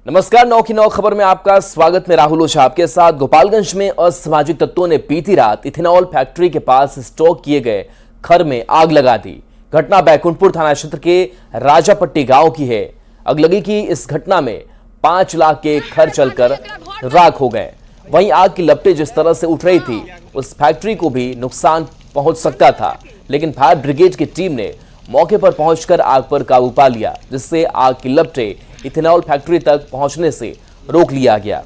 नमस्कार, 9 की 9 खबर में आपका स्वागत। में राहुल ओझा आपके साथ। गोपालगंज में असामाजिक तत्वों ने बीती रात इथेनॉल फैक्ट्री के पास स्टॉक किए गए खर में आग लगा दी। घटना बैकुंठपुर थाना क्षेत्र के राजापट्टी गांव की है। अगलगी की इस घटना में 5 लाख के खर जलकर राख हो गए। वहीं आग की लपटें जिस तरह से उठ रही थी, उस फैक्ट्री को भी नुकसान पहुंच सकता था, लेकिन फायर ब्रिगेड की टीम ने मौके पर पहुंचकर आग पर काबू पा लिया, जिससे आग की लपटें इथेनॉल फैक्ट्री तक पहुंचने से रोक लिया गया।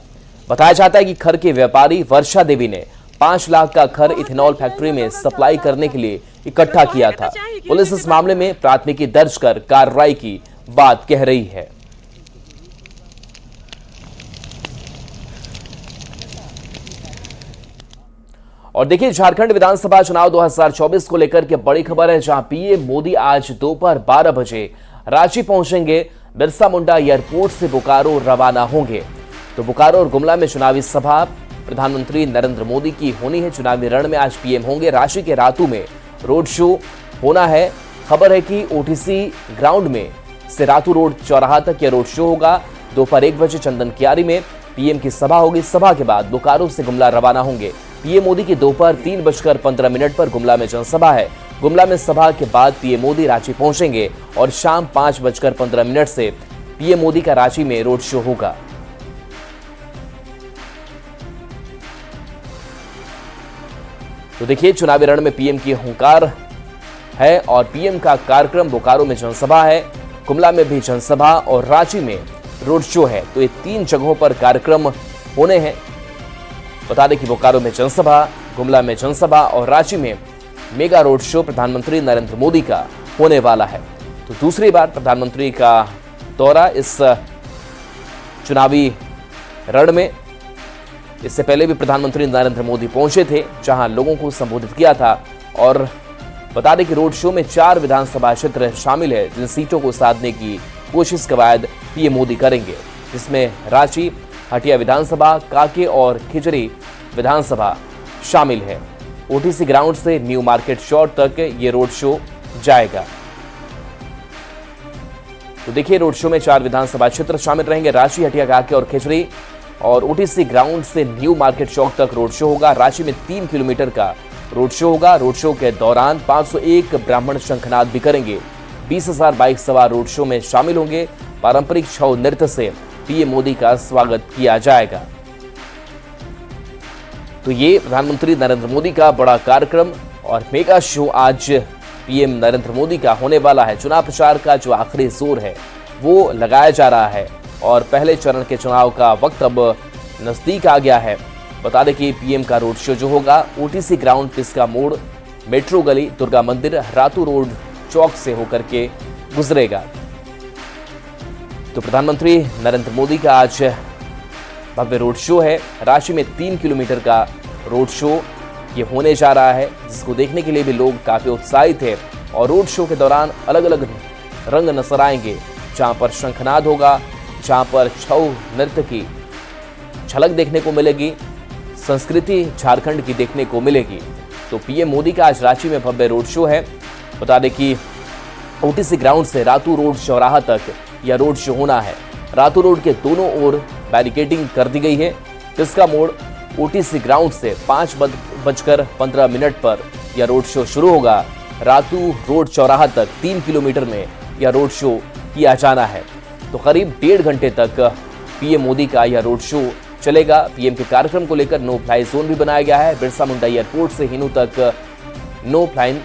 बताया जाता है कि खर के व्यापारी वर्षा देवी ने 5 लाख का खर इथेनॉल फैक्ट्री में सप्लाई करने के लिए इकट्ठा किया था। पुलिस इस मामले में प्राथमिकी दर्ज कर कार्रवाई की बात कह रही है। और देखिए, झारखंड विधानसभा चुनाव 2024 को लेकर के बड़ी खबर है, जहां पीएम मोदी आज दोपहर 12 बजे रांची पहुंचेंगे। बिरसा मुंडा एयरपोर्ट से बोकारो रवाना होंगे। तो बोकारो और गुमला में चुनावी सभा प्रधानमंत्री नरेंद्र मोदी की होनी है। चुनावी रण में आज पीएम होंगे। रांची के रातू में रोड शो होना है। खबर है कि ओटीसी ग्राउंड में से रातू रोड चौराहा तक यह रोड शो होगा। दोपहर 1 बजे चंदन कियारी में पीएम की सभा होगी। सभा के बाद बोकारो से गुमला रवाना होंगे। पीएम मोदी की दोपहर 3:15 पर गुमला में जनसभा है। गुमला में सभा के बाद पीएम मोदी रांची पहुंचेंगे और शाम 5:15 से पीएम मोदी का रांची में रोड शो होगा। तो देखिए, चुनावी रण में पीएम की हुंकार है और पीएम का कार्यक्रम बोकारो में जनसभा है, गुमला में भी जनसभा और रांची में रोड शो है। तो ये 3 जगहों पर कार्यक्रम होने हैं। बता दें कि बोकारो में जनसभा, गुमला में जनसभा और रांची में मेगा रोड शो प्रधानमंत्री नरेंद्र मोदी का होने वाला है। तो दूसरी बार प्रधानमंत्री का दौरा इस चुनावी रण में। इससे पहले भी प्रधानमंत्री नरेंद्र मोदी पहुंचे थे, जहां लोगों को संबोधित किया था। और बता दें कि रोड शो में 4 विधानसभा क्षेत्र शामिल है, जिन सीटों को साधने की कोशिश कवायद पीएम मोदी करेंगे, जिसमें रांची, हटिया विधानसभा, कांके और खिजरी विधानसभा शामिल है। ओटीसी ग्राउंड से न्यू मार्केट चौक तक ये रोड शो जाएगा। तो देखिए, रोड शो में 4 विधानसभा क्षेत्र शामिल रहेंगे, रांची, हटिया, कांके और खिजरी। और ओटीसी ग्राउंड से न्यू मार्केट चौक तक रोड शो होगा। रांची में 3 किलोमीटर का रोड शो होगा। रोड शो के दौरान 501 ब्राह्मण शंखनाद भी करेंगे। 20,000 बाइक सवार रोड शो में शामिल होंगे। पारंपरिक छऊ नृत्य से पीएम मोदी का स्वागत किया जाएगा। तो ये प्रधानमंत्री नरेंद्र मोदी का बड़ा कार्यक्रम और मेगा शो आज पीएम नरेंद्र मोदी का होने वाला है। चुनाव प्रचार का जो आखिरी जोर है वो लगाया जा रहा है और पहले चरण के चुनाव का वक्त अब नजदीक आ गया है। बता दें कि पीएम का रोड शो जो होगा ओटीसी ग्राउंड, पिस्का मोड़, मेट्रो गली, दुर्गा मंदिर, रातू रोड चौक से होकर के गुजरेगा। तो प्रधानमंत्री नरेंद्र मोदी का आज भव्य रोड शो है। रांची में 3 किलोमीटर का रोड शो ये होने जा रहा है, जिसको देखने के लिए भी लोग काफी उत्साहित है। और रोड शो के दौरान अलग अलग रंग नजर आएंगे, जहां पर शंखनाद होगा, जहां पर छऊ नृत्य की झलक देखने को मिलेगी, संस्कृति झारखंड की देखने को मिलेगी। तो पीएम मोदी का आज रांची में भव्य रोड शो है। बता दें कि ओटीसी ग्राउंड से रातू रोड चौराहा तक यह रोड शो होना है। रातू रोड के दोनों ओर बैरिकेडिंग कर दी गई है। पिस्का मोड़ ओटीसी ग्राउंड से 5:15 पर यह रोड शो शुरू होगा। रातू रोड चौराहा तक 3 किलोमीटर में यह रोड शो किया जाना है। तो करीब 1.5 घंटे तक पीएम मोदी का यह रोड शो चलेगा। पीएम के कार्यक्रम को लेकर नो फ्लाई जोन भी बनाया गया है। बिरसा मुंडा एयरपोर्ट से हिनू तक नो फ्लाइंग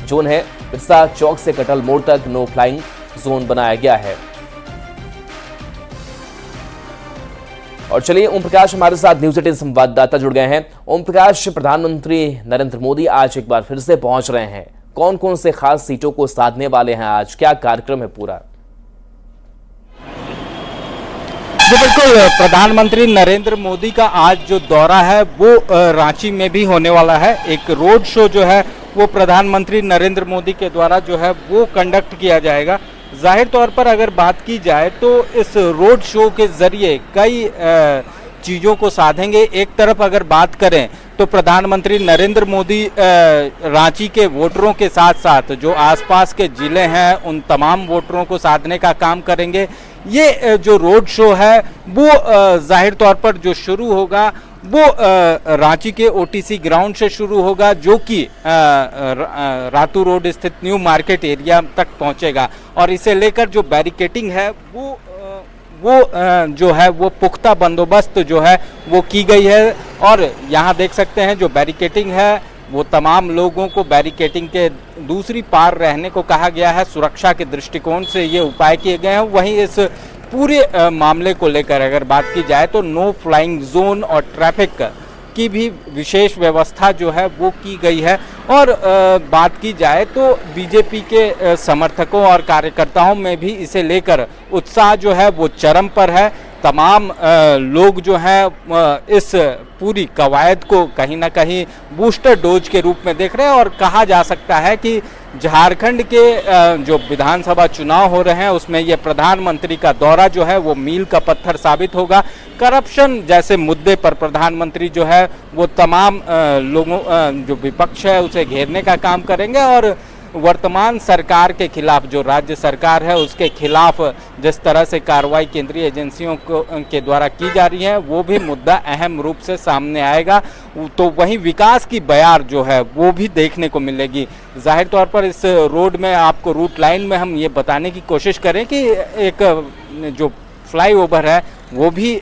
जोन है। बिरसा चौक से कटल मोड़ तक नो फ्लाइंग जोन बनाया गया है। और चलिए, ओम प्रकाश हमारे साथ न्यूज 18 संवाददाता जुड़ गए हैं। ओम प्रकाश, प्रधानमंत्री नरेंद्र मोदी आज एक बार फिर से पहुंच रहे हैं। कौन कौन से खास सीटों को साधने वाले हैं आज, क्या कार्यक्रम है पूरा? जी बिल्कुल, प्रधानमंत्री नरेंद्र मोदी का आज जो दौरा है वो रांची में भी होने वाला है। एक रोड शो जो है वो प्रधानमंत्री नरेंद्र मोदी के द्वारा जो है वो कंडक्ट किया जाएगा। जाहिर तौर पर अगर बात की जाए तो इस रोड शो के जरिए कई चीज़ों को साधेंगे। एक तरफ अगर बात करें तो प्रधानमंत्री नरेंद्र मोदी रांची के वोटरों के साथ साथ जो आसपास के जिले हैं उन तमाम वोटरों को साधने का काम करेंगे। ये जो रोड शो है वो जाहिर तौर पर जो शुरू होगा वो रांची के ओटीसी ग्राउंड से शुरू होगा, जो कि रातू रोड स्थित न्यू मार्केट एरिया तक पहुंचेगा। और इसे लेकर जो बैरिकेटिंग है वो जो है वो पुख्ता बंदोबस्त जो है वो की गई है। और यहाँ देख सकते हैं जो बैरिकेटिंग है वो तमाम लोगों को बैरिकेटिंग के दूसरी पार रहने को कहा गया है। सुरक्षा के दृष्टिकोण से ये उपाय किए गए हैं। वहीं इस पूरे मामले को लेकर अगर बात की जाए तो नो फ्लाइंग जोन और ट्रैफिक की भी विशेष व्यवस्था जो है वो की गई है। और बात की जाए तो बीजेपी के समर्थकों और कार्यकर्ताओं में भी इसे लेकर उत्साह जो है वो चरम पर है। तमाम लोग जो हैं इस पूरी कवायद को कहीं ना कहीं बूस्टर डोज के रूप में देख रहे हैं। और कहा जा सकता है कि झारखंड के जो विधानसभा चुनाव हो रहे हैं उसमें ये प्रधानमंत्री का दौरा जो है वो मील का पत्थर साबित होगा। करप्शन जैसे मुद्दे पर प्रधानमंत्री जो है वो तमाम लोगों जो विपक्ष है उसे घेरने का काम करेंगे। और वर्तमान सरकार के खिलाफ जो राज्य सरकार है उसके खिलाफ जिस तरह से कार्रवाई केंद्रीय एजेंसियों के द्वारा की जा रही है वो भी मुद्दा अहम रूप से सामने आएगा। तो वहीं विकास की बयार जो है वो भी देखने को मिलेगी। जाहिर तौर पर इस रोड में आपको रूट लाइन में हम ये बताने की कोशिश करें कि एक जो फ्लाईओवर है वो भी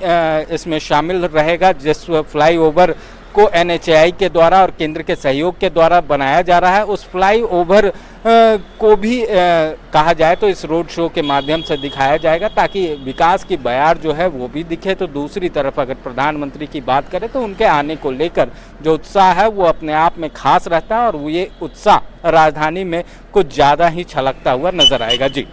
इसमें शामिल रहेगा, जिस फ्लाईओवर को NHAI के द्वारा और केंद्र के सहयोग के द्वारा बनाया जा रहा है। उस फ्लाईओवर को भी कहा जाए तो इस रोड शो के माध्यम से दिखाया जाएगा ताकि विकास की बयार जो है वो भी दिखे। तो दूसरी तरफ अगर प्रधानमंत्री की बात करें तो उनके आने को लेकर जो उत्साह है वो अपने आप में खास रहता है और वो ये उत्साह राजधानी में कुछ ज़्यादा ही छलकता हुआ नजर आएगा। जी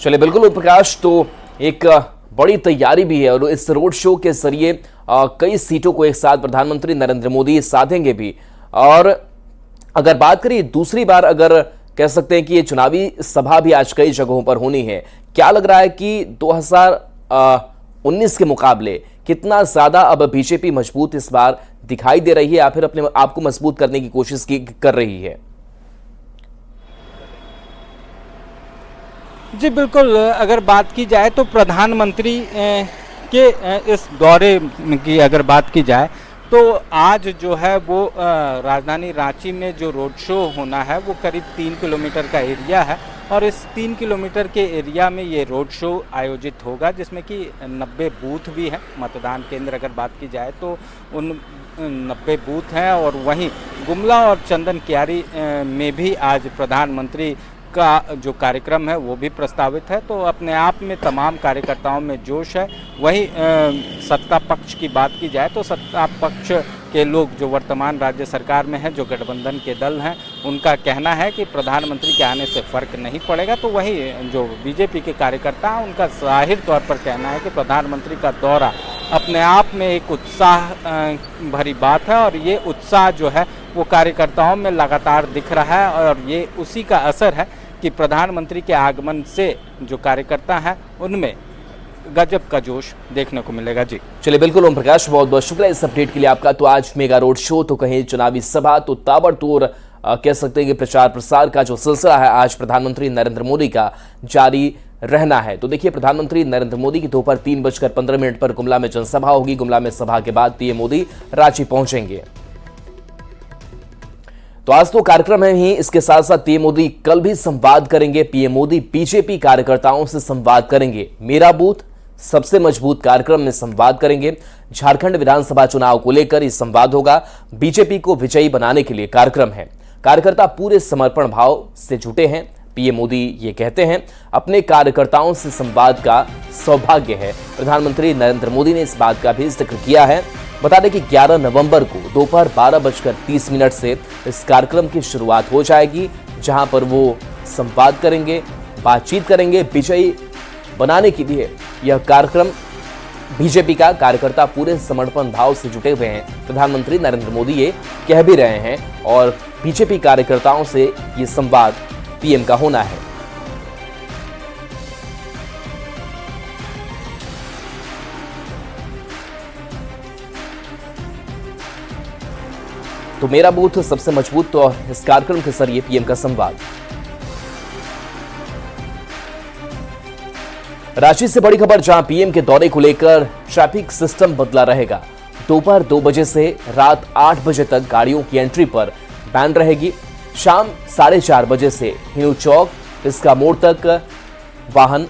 चलिए, बिल्कुल प्रकाश, तो एक बड़ी तैयारी भी है और इस रोड शो के जरिए कई सीटों को एक साथ प्रधानमंत्री नरेंद्र मोदी साधेंगे भी। और अगर बात करें दूसरी बार, अगर कह सकते हैं कि ये चुनावी सभा भी आज कई जगहों पर होनी है, क्या लग रहा है कि 2019 के मुकाबले कितना ज्यादा अब बीजेपी मजबूत इस बार दिखाई दे रही है या फिर अपने आप को मजबूत करने की कोशिश कर रही है? जी बिल्कुल, अगर बात की जाए तो प्रधानमंत्री के इस दौरे की अगर बात की जाए तो आज जो है वो राजधानी रांची में जो रोड शो होना है वो करीब 3 किलोमीटर का एरिया है। और इस 3 किलोमीटर के एरिया में ये रोड शो आयोजित होगा, जिसमें कि 90 बूथ भी हैं। मतदान केंद्र अगर बात की जाए तो उन 90 बूथ हैं। और वहीं गुमला और चंदन कियारी में भी आज प्रधानमंत्री का जो कार्यक्रम है वो भी प्रस्तावित है। तो अपने आप में तमाम कार्यकर्ताओं में जोश है। वहीं सत्ता पक्ष की बात की जाए तो सत्ता पक्ष के लोग जो वर्तमान राज्य सरकार में हैं, जो गठबंधन के दल हैं, उनका कहना है कि प्रधानमंत्री के आने से फर्क नहीं पड़ेगा। तो वहीं जो बीजेपी के कार्यकर्ता हैं उनका जाहिर तौर पर कहना है कि प्रधानमंत्री का दौरा अपने आप में एक उत्साह भरी बात है। और ये उत्साह जो है वो कार्यकर्ताओं में लगातार दिख रहा है और ये उसी का असर है कि प्रधानमंत्री के आगमन से जो कार्यकर्ता हैं उनमें गजब का जोश देखने को मिलेगा। जी चलिए, बिल्कुल ओम प्रकाश, बहुत बहुत शुक्रिया इस अपडेट के लिए आपका। तो आज मेगा रोड शो तो कहीं चुनावी सभा, तो ताबड़तोड़ कह सकते हैं कि प्रचार प्रसार का जो सिलसिला है आज प्रधानमंत्री नरेंद्र मोदी का जारी रहना है। तो देखिए, प्रधानमंत्री नरेंद्र मोदी की दोपहर 3:15 पर गुमला में जनसभा होगी। गुमला में सभा के बाद पीएम मोदी रांची पहुंचेंगे। तो आज तो कार्यक्रम है ही, इसके साथ साथ पीएम मोदी कल भी संवाद करेंगे। पीएम मोदी बीजेपी कार्यकर्ताओं से संवाद करेंगे। मेरा बूथ सबसे मजबूत कार्यक्रम में संवाद करेंगे। झारखंड विधानसभा चुनाव को लेकर यह संवाद होगा। बीजेपी को विजयी बनाने के लिए कार्यक्रम है। कार्यकर्ता पूरे समर्पण भाव से जुटे हैं। पीएम मोदी ये कहते हैं, अपने कार्यकर्ताओं से संवाद का सौभाग्य है। प्रधानमंत्री नरेंद्र मोदी ने इस बात का भी जिक्र किया है। बता दें कि 11 नवंबर को दोपहर 12:30 से इस कार्यक्रम की शुरुआत हो जाएगी, जहां पर वो संवाद करेंगे, बातचीत करेंगे। विजयी बनाने के लिए यह कार्यक्रम बीजेपी का कार्यकर्ता पूरे समर्पण भाव से जुटे हुए हैं। प्रधानमंत्री नरेंद्र मोदी ये कह भी रहे हैं और बीजेपी कार्यकर्ताओं से ये संवाद पीएम का होना है। तो मेरा बूथ सबसे मजबूत। तो इस कार्यक्रम के जरिए पीएम का संवाद। रांची से बड़ी खबर, जहां पीएम के दौरे को लेकर ट्रैफिक सिस्टम बदला रहेगा। दोपहर 2 बजे से रात 8 बजे तक गाड़ियों की एंट्री पर बैन रहेगी। शाम 4:30 बजे से हिनू चौक, इसका मोड़ तक वाहन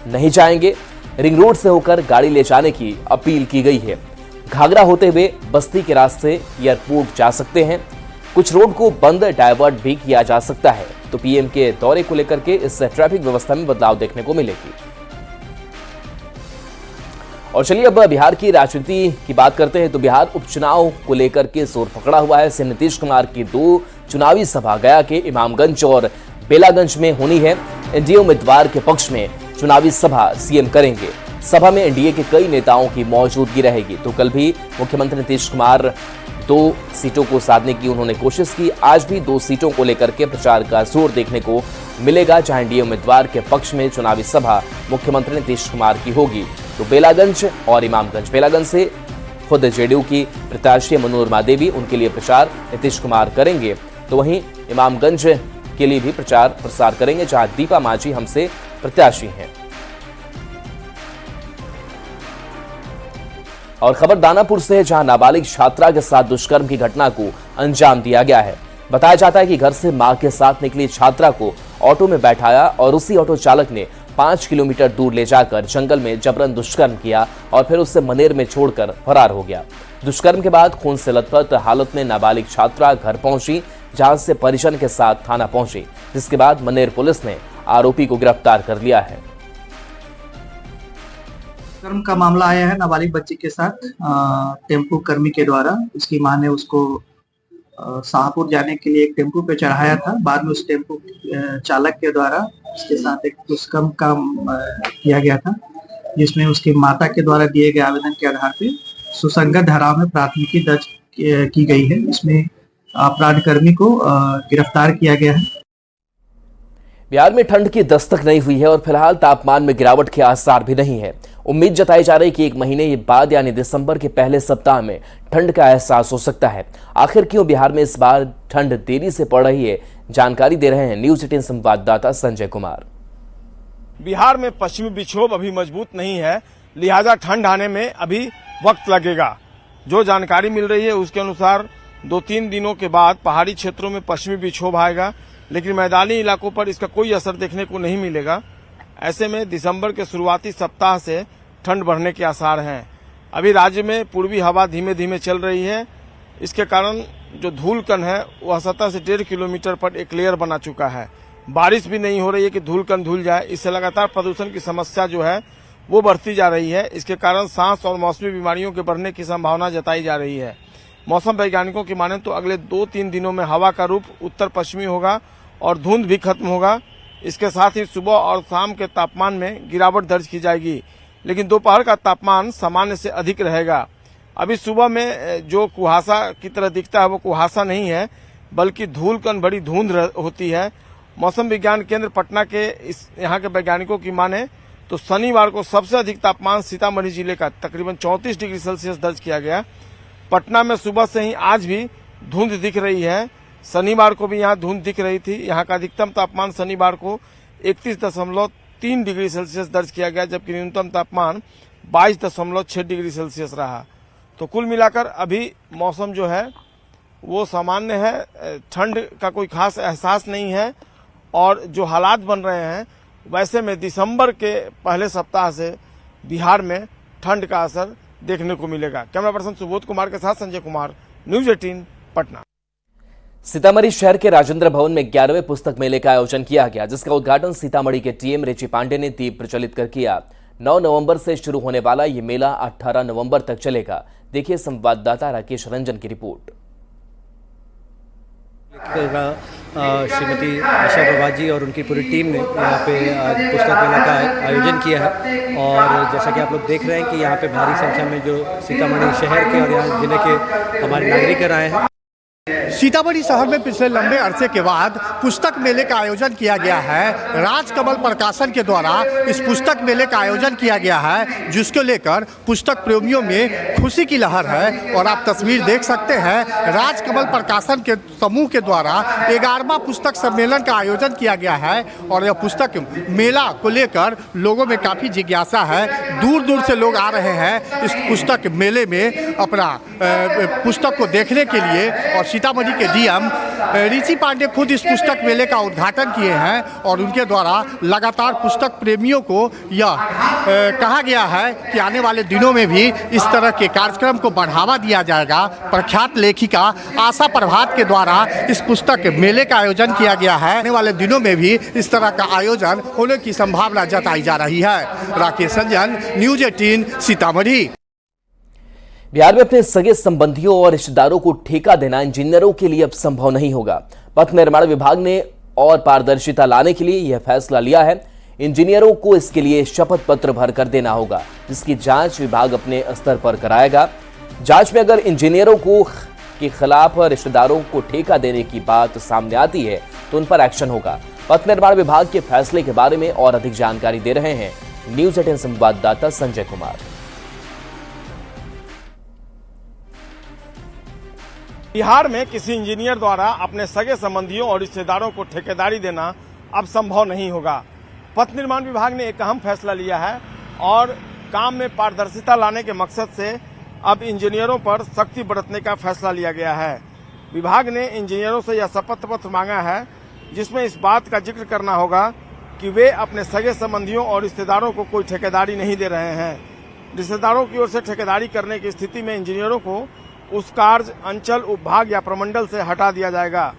नहीं जाएंगे। रिंग रोड से होकर गाड़ी ले जाने की अपील की गई है। घाघरा होते हुए बस्ती के रास्ते एयरपोर्ट जा सकते हैं। कुछ रोड को बंद डायवर्ट भी किया जा सकता है। तो पीएम के दौरे को लेकर के इस ट्रैफिक व्यवस्था में बदलाव देखने को मिलेगी। और चलिए अब बिहार की राजनीति की बात करते हैं। तो बिहार उपचुनाव को लेकर के जोर पकड़ा हुआ है। सीएम नीतीश कुमार की 2 चुनावी सभा गया के इमामगंज और बेलागंज में होनी है। एनडीए उम्मीदवार के पक्ष में चुनावी सभा सीएम करेंगे। सभा में एनडीए के कई नेताओं की मौजूदगी रहेगी। तो कल भी मुख्यमंत्री नीतीश कुमार 2 सीटों को साधने की उन्होंने कोशिश की। आज भी 2 सीटों को लेकर के प्रचार का जोर देखने को मिलेगा, जहां एनडीए उम्मीदवार के पक्ष में चुनावी सभा मुख्यमंत्री नीतीश कुमार की होगी। तो बेलागंज और इमामगंज, बेलागंज से खुद जेडीयू की प्रत्याशी मनोरमा देवी, उनके लिए प्रचार नीतीश कुमार करेंगे। तो वहीं इमामगंज के लिए भी प्रचार प्रसार करेंगे, जहां दीपा मांझी हमसे प्रत्याशी हैं। और खबर दानापुर से है, जहां नाबालिग छात्रा के साथ दुष्कर्म की घटना को अंजाम दिया गया है। बताया जाता है कि घर से मां के साथ निकली छात्रा को ऑटो में बैठाया और उसी ऑटो चालक ने 5 किलोमीटर दूर ले जाकर जंगल में जबरन दुष्कर्म किया और फिर उसे मनेर में छोड़कर फरार हो गया। दुष्कर्म के बाद खून से लथपथ हालत में नाबालिग छात्रा घर पहुंची, जहां से परिजन के साथ थाना पहुंची, जिसके बाद मनेर पुलिस ने आरोपी को गिरफ्तार कर लिया है। कर्म का मामला आया है नाबालिग बच्ची के साथ टेम्पो कर्मी के द्वारा। उसकी मां ने उसको शाहपुर जाने के लिए एक टेम्पो पे चढ़ाया था। बाद में उस टेम्पो चालक के द्वारा उसके साथ एक दुष्कर्म का किया गया था, जिसमें उसकी माता के द्वारा दिए गए आवेदन के आधार पे सुसंगत धाराओं में प्राथमिकी दर्ज की गई है। इसमें अपराध कर्मी को गिरफ्तार किया गया है। बिहार में ठंड की दस्तक नहीं हुई है और फिलहाल तापमान में गिरावट के आसार भी नहीं है। उम्मीद जताई जा रही है कि 1 महीने बाद यानी दिसंबर के पहले सप्ताह में ठंड का एहसास हो सकता है। आखिर क्यों बिहार में इस बार ठंड देरी से पड़ रही है, जानकारी दे रहे हैं न्यूज 18 संवाददाता संजय कुमार। बिहार में पश्चिमी विक्षोभ अभी मजबूत नहीं है, लिहाजा ठंड आने में अभी वक्त लगेगा। जो जानकारी मिल रही है उसके अनुसार 2-3 दिनों के बाद पहाड़ी क्षेत्रों में पश्चिमी विक्षोभ आएगा, लेकिन मैदानी इलाकों पर इसका कोई असर देखने को नहीं मिलेगा। ऐसे में दिसंबर के शुरुआती सप्ताह से ठंड बढ़ने के आसार हैं। अभी राज्य में पूर्वी हवा धीमे धीमे चल रही है। इसके कारण जो धूलकण है वह सतह से 1.5 किलोमीटर पर एक लेयर बना चुका है। बारिश भी नहीं हो रही है कि धूलकण धुल जाए। इससे लगातार प्रदूषण की समस्या जो है वो बढ़ती जा रही है। इसके कारण सांस और मौसमी बीमारियों के बढ़ने की संभावना जताई जा रही है। मौसम वैज्ञानिकों की माने तो अगले 2-3 दिनों में हवा का रूप उत्तर पश्चिमी होगा और धुंध भी खत्म होगा। इसके साथ ही सुबह और शाम के तापमान में गिरावट दर्ज की जाएगी, लेकिन दोपहर का तापमान सामान्य से अधिक रहेगा। अभी सुबह में जो कुहासा की तरह दिखता है वो कुहासा नहीं है, बल्कि धूलकण बड़ी धुंध होती है। मौसम विज्ञान केंद्र पटना के यहाँ के वैज्ञानिकों की माने तो शनिवार को सबसे अधिक तापमान सीतामढ़ी जिले का तकरीबन 34 डिग्री सेल्सियस दर्ज किया गया। पटना में सुबह से ही आज भी धुंध दिख रही है। शनिवार को भी यहाँ धुंध दिख रही थी। यहाँ का अधिकतम तापमान शनिवार को 31.3 डिग्री सेल्सियस दर्ज किया गया, जबकि न्यूनतम तापमान 22.6 डिग्री सेल्सियस रहा। तो कुल मिलाकर अभी मौसम जो है वो सामान्य है। ठंड का कोई खास एहसास नहीं है और जो हालात बन रहे हैं वैसे में दिसंबर के पहले सप्ताह से बिहार में ठंड का असर देखने को मिलेगा। कैमरा पर्सन सुबोध कुमार के साथ संजय कुमार, न्यूज 18 पटना। सीतामढ़ी शहर के राजेंद्र भवन में 11वें पुस्तक मेले का आयोजन किया गया, जिसका उद्घाटन सीतामढ़ी के टीएम रेची पांडे ने दीप प्रज्वलित कर किया। 9 नवंबर से शुरू होने वाला ये मेला 18 नवंबर तक चलेगा। देखिए संवाददाता राकेश रंजन की रिपोर्ट। श्रीमती आशा प्रभा जी और उनकी पूरी टीम ने यहाँ पे पुस्तक मेला का आयोजन किया है और जैसा कि आप लोग देख रहे हैं कि यहाँ पे भारी संख्या में जो सीतामढ़ी शहर के और यहाँ जिले के हमारे नागरिक आए हैं। सीतामढ़ी शहर में पिछले लंबे अरसे के बाद पुस्तक मेले का आयोजन किया गया है। राजकमल प्रकाशन के द्वारा इस पुस्तक मेले का आयोजन किया गया है, जिसको लेकर पुस्तक प्रेमियों में खुशी की लहर है। और आप तस्वीर देख सकते हैं, राजकमल प्रकाशन के समूह के द्वारा 11वां पुस्तक सम्मेलन का आयोजन किया गया है। और यह पुस्तक मेला को लेकर लोगों में काफ़ी जिज्ञासा है। दूर दूर से लोग आ रहे हैं इस पुस्तक मेले में अपना पुस्तक को देखने के लिए। और सीतामढ़ी के डीएम ऋषि पांडे खुद इस पुस्तक मेले का उद्घाटन किए हैं और उनके द्वारा लगातार पुस्तक प्रेमियों को यह कहा गया है कि आने वाले दिनों में भी इस तरह के कार्यक्रम को बढ़ावा दिया जाएगा। प्रख्यात लेखिका आशा प्रभात के द्वारा इस पुस्तक मेले का आयोजन किया गया है। आने वाले दिनों में भी इस तरह का आयोजन होने की संभावना जताई जा रही है। राकेश रंजन, न्यूज 18 सीतामढ़ी। बिहार में अपने सगे संबंधियों और रिश्तेदारों को ठेका देना इंजीनियरों के लिए अब संभव नहीं होगा। पथ निर्माण विभाग ने और पारदर्शिता लाने के लिए यह फैसला लिया है। इंजीनियरों को इसके लिए शपथ पत्र भरकर देना होगा, जिसकी जांच विभाग अपने स्तर पर कराएगा। जांच में अगर इंजीनियरों के खिलाफ रिश्तेदारों को ठेका देने की बात सामने आती है तो उन पर एक्शन होगा। पथ निर्माण विभाग के फैसले के बारे में और अधिक जानकारी दे रहे हैं न्यूज 18 संवाददाता संजय कुमार। बिहार में किसी इंजीनियर द्वारा अपने सगे संबंधियों और रिश्तेदारों को ठेकेदारी देना अब संभव नहीं होगा। पथ निर्माण विभाग ने एक अहम फैसला लिया है और काम में पारदर्शिता लाने के मकसद से अब इंजीनियरों पर सख्ती बरतने का फैसला लिया गया है। विभाग ने इंजीनियरों से यह शपथ पत्र मांगा है, जिसमें इस बात का जिक्र करना होगा कि वे अपने सगे संबंधियों और रिश्तेदारों को कोई ठेकेदारी नहीं दे रहे हैं। रिश्तेदारों की ओर से ठेकेदारी करने की स्थिति में इंजीनियरों को उस कार्य, अंचल, उपभाग या प्रमंडल से हटा दिया जाएगा।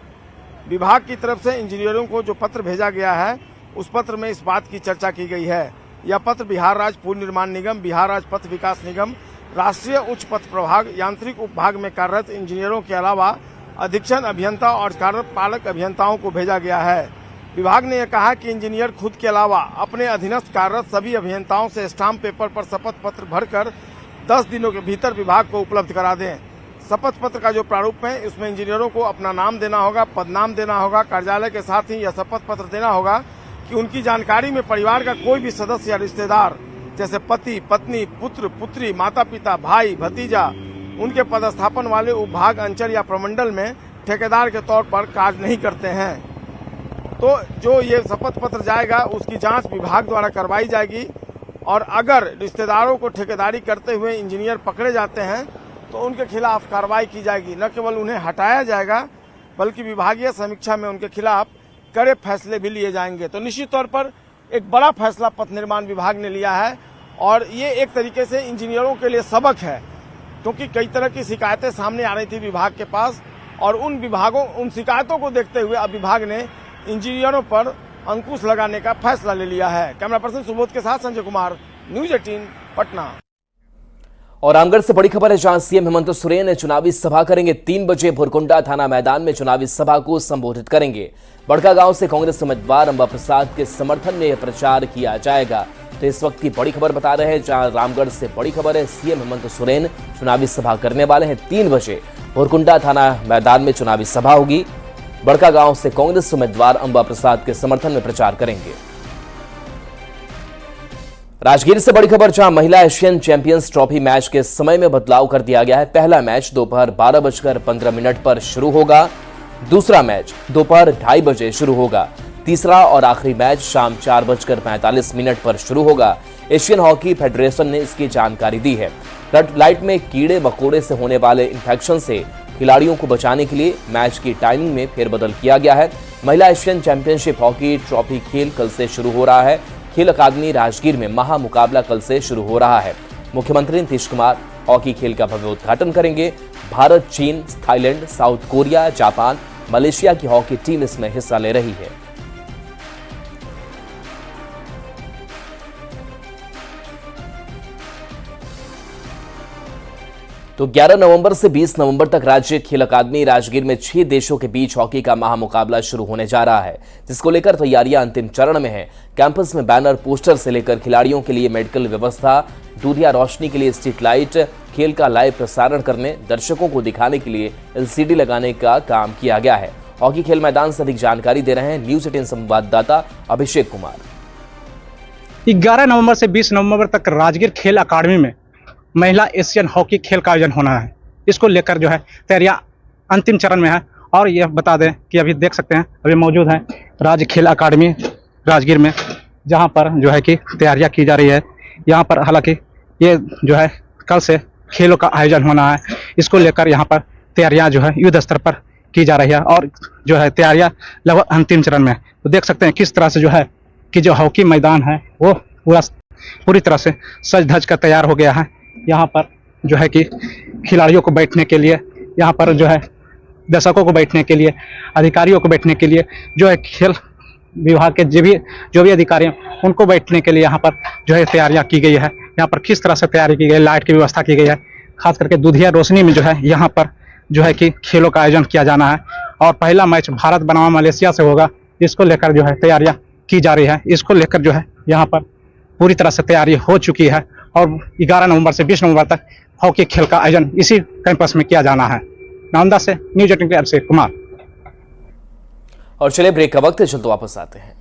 विभाग की तरफ से इंजीनियरों को जो पत्र भेजा गया है, उस पत्र में इस बात की चर्चा की गई है। यह पत्र बिहार राज्य पुल निर्माण निगम, बिहार राज्य पथ विकास निगम, राष्ट्रीय उच्च पथ प्रभाग, यांत्रिक उपभाग में कार्यरत इंजीनियरों के अलावा अधीक्षण अभियंता और कार्यपालक अभियंताओं को भेजा गया है। विभाग ने यह कहा कि इंजीनियर खुद के अलावा अपने अधीनस्थ कार्यरत सभी अभियंताओं से स्टाम्प पेपर पर शपथ पत्र भरकर 10 दिनों के भीतर विभाग को उपलब्ध करा दें। शपथ पत्र का जो प्रारूप है, इसमें इंजीनियरों को अपना नाम देना होगा, पदनाम देना होगा। कार्यालय के साथ ही यह शपथ पत्र देना होगा कि उनकी जानकारी में परिवार का कोई भी सदस्य या रिश्तेदार, जैसे पति, पत्नी, पुत्र, पुत्री, माता पिता, भाई, भतीजा, उनके पदस्थापन वाले उपभाग, अंचल या प्रमंडल में ठेकेदार के तौर पर कार्य नहीं करते हैं। तो जो ये शपथ पत्र जाएगा, उसकी जांच विभाग द्वारा करवाई जाएगी। और अगर रिश्तेदारों को ठेकेदारी करते हुए इंजीनियर पकड़े जाते हैं तो उनके खिलाफ कार्रवाई की जाएगी। न केवल उन्हें हटाया जाएगा, बल्कि विभागीय समीक्षा में उनके खिलाफ कड़े फैसले भी लिए जाएंगे। तो निश्चित तौर पर एक बड़ा फैसला पथ निर्माण विभाग ने लिया है और ये एक तरीके से इंजीनियरों के लिए सबक है, क्योंकि कई तरह की शिकायतें सामने आ रही थी विभाग के पास और उन शिकायतों को देखते हुए अब विभाग ने इंजीनियरों पर अंकुश लगाने का फैसला ले लिया है। कैमरा पर्सन सुबोध के साथ संजय कुमार, न्यूज 18 पटना। और रामगढ़ से बड़ी खबर है, जहां सीएम हेमंत सोरेन चुनावी सभा करेंगे। 3 बजे भुरकुंडा थाना मैदान में चुनावी सभा को संबोधित करेंगे। बड़का गांव से कांग्रेस उम्मीदवार अंबा प्रसाद के समर्थन में प्रचार किया जाएगा। तो इस वक्त की बड़ी खबर बता रहे हैं, जहां रामगढ़ से बड़ी खबर है, सीएम हेमंत सोरेन चुनावी सभा करने वाले हैं। 3 बजे भुरकुंडा थाना मैदान में चुनावी सभा होगी। बड़का गांव से कांग्रेस उम्मीदवार अंबा प्रसाद के समर्थन में प्रचार करेंगे। राजगीर से बड़ी खबर, जहां महिला एशियन चैंपियंस ट्रॉफी मैच के समय में बदलाव कर दिया गया है। पहला मैच दोपहर 12:15 पर शुरू होगा, दूसरा मैच दोपहर 2:30 बजे शुरू होगा, तीसरा और आखिरी मैच शाम 4:45 पर शुरू होगा। एशियन हॉकी फेडरेशन ने इसकी जानकारी दी है। रेड लाइट में कीड़े मकोड़े से होने वाले इन्फेक्शन से खिलाड़ियों को बचाने के लिए मैच की टाइमिंग में फेरबदल किया गया है। महिला एशियन चैंपियनशिप हॉकी ट्रॉफी खेल कल से शुरू हो रहा है। खेल अकादमी राजगीर में महा मुकाबला कल से शुरू हो रहा है। मुख्यमंत्री नीतीश कुमार हॉकी खेल का भव्य उद्घाटन करेंगे। भारत, चीन, Thailand, south Korea, Japan, Malaysia की हॉकी टीम इसमें हिस्सा ले रही है। तो 11 नवंबर से 20 नवंबर तक राज्य खेल अकादमी राजगीर में 6 देशों के बीच हॉकी का महामुकाबला शुरू होने जा रहा है, जिसको लेकर तैयारियां अंतिम चरण में हैं। कैंपस में बैनर, पोस्टर से लेकर खिलाड़ियों के लिए मेडिकल व्यवस्था, दूधिया रोशनी के लिए स्ट्रीट लाइट, खेल का लाइव प्रसारण करने, दर्शकों को दिखाने के लिए LCD लगाने का काम किया गया है। हॉकी खेल मैदान से अधिक जानकारी दे रहे हैं न्यूज 18 संवाददाता अभिषेक कुमार। 11 नवंबर से 20 नवंबर तक राजगीर खेल अकादमी में महिला एशियन हॉकी खेल का आयोजन होना है। इसको लेकर जो है तैयारियां अंतिम चरण में है। और यह बता दें कि अभी देख सकते हैं, अभी मौजूद हैं राज्य खेल अकादमी राजगीर में, जहां पर जो है कि तैयारियां की जा रही है। यहां पर हालांकि ये जो है कल से खेलों का आयोजन होना है, इसको लेकर यहां पर तैयारियां जो है युद्ध स्तर पर की जा रही है और जो है तैयारियां लगभग अंतिम चरण में। तो देख सकते हैं किस तरह से जो है कि जो हॉकी मैदान है वो पूरी तरह से सज धज कर तैयार हो गया है। यहाँ पर जो है कि खिलाड़ियों को बैठने के लिए, यहाँ पर जो है दर्शकों को बैठने के लिए, अधिकारियों को बैठने के लिए, जो है खेल विभाग के जो भी अधिकारी हैं उनको बैठने के लिए यहाँ पर जो है तैयारियाँ की गई है। यहाँ पर किस तरह से तैयारी की गई, लाइट की व्यवस्था की गई है। खास करके दूधिया रोशनी में जो है यहाँ पर जो है कि खेलों का आयोजन किया जाना है और पहला मैच भारत बनाम मलेशिया से होगा। इसको लेकर जो है तैयारियां की जा रही है। इसको लेकर जो है यहाँ पर पूरी तरह से तैयारी हो चुकी है और 11 नवंबर से 20 नवंबर तक हॉकी खेल का आयोजन इसी कैंपस में किया जाना है। नालंदा से न्यूज 18 के अभिषेक कुमार। और चलिए ब्रेक का वक्त है, चलते वापस आते हैं।